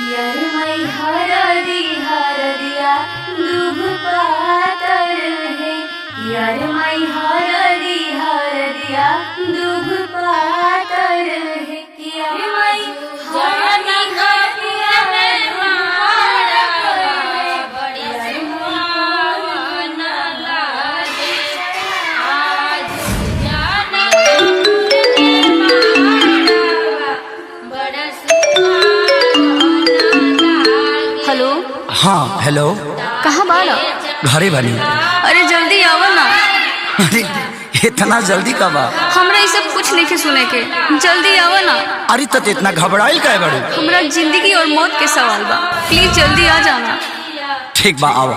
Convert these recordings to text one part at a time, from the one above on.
यरमई हरदिया दुभ पातर है। यरमई हरदिया दुभ पातर है। यरमई हेलो। हाँ हेलो। कहाँ बाड़ा? घरे बनी। अरे जल्दी आवा ना। अरे इतना जल्दी कब आ? हमरा ये सब कुछ नहीं सुने के, जल्दी आवा ना। अरे तो इतना घबराइल काहे बड़ू? हमरा जिंदगी और मौत के सवाल बा, प्लीज जल्दी आ जाना। ठीक बा आओ।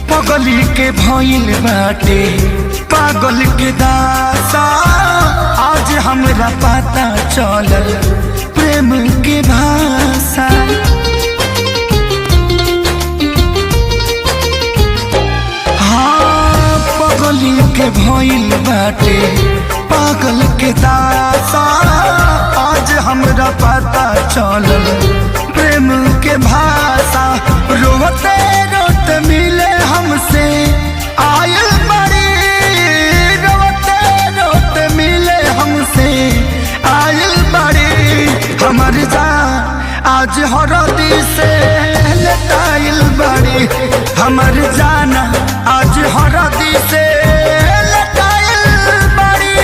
पगली के भइल बाटे पागल के दासा, आज हमरा पता चलल प्रेम के भाषा। हाँ पगली के भइल बाटे पागल के दासा, आज हमरा पता चलल प्रेम के भाषा। रोते रोते मिले हमसे आयल बड़ी, रोते रोते मिले हमसे आयल बड़ी। हमर जान आज हरदी से लटाइल बड़ी, हमर जान आज हरदी से लटाइल बड़ी।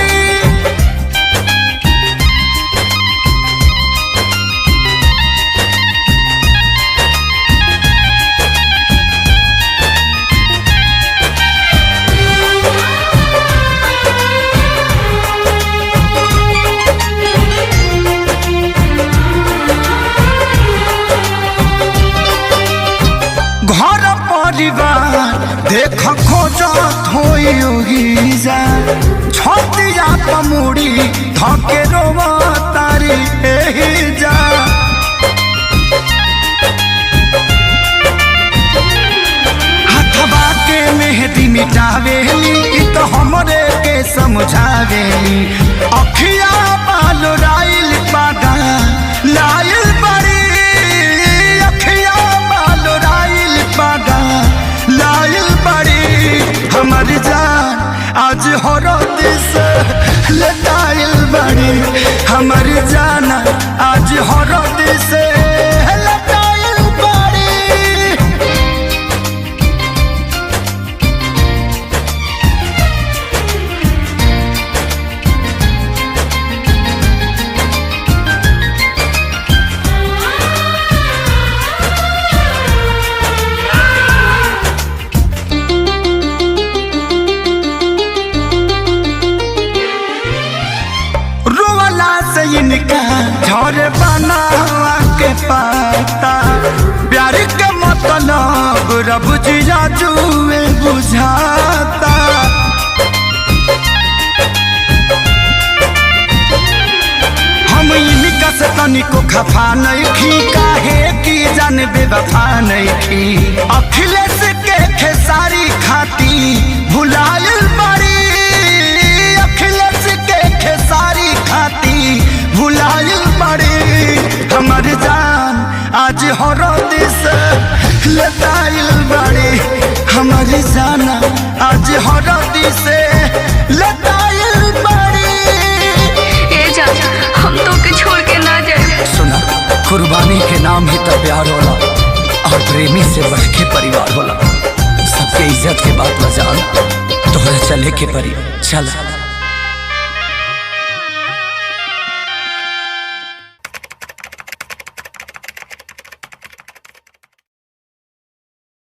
घर परिवार देख खोजत होई जा, छतिया पमुड़ी धके रोवा तारी एही जा। हथवा के मेहंदी मिटावेली इ तो हमरे के समझावेली। अखिया बाल राइल पागा लाइल बड़ी, अखिया बाल राइल पागा लाइल बड़ी। हमर जान आज हरद से लटाइल बड़ी, हमर जान आज हरद से लटाइल बड़ी। रोवला से इनका झर बनावा के पाता, प्यार के मतलब रब जिया जुए बुझाता। हम इनका से तनिको खफा नहीं खी, काहे की जान बेवफा नहीं खी। अखिलेश के खेसारी खाती भुलाइल बड़ी, अखिलेश के खेसारी खाती भुलाइल बड़ी। हमर जान आज हरद से लटाइल बड़ी, हमर जान आज हरद से लटाइल बड़ी। ए जा, हम तो के छोड़ के ना जाए। सुना, कुर्बानी के नाम ही तो प्यार होला, और प्रेमी से बढ़ के परिवार होला। सबके इज्जत के बात बजान, तोहरा चले के परी। चल।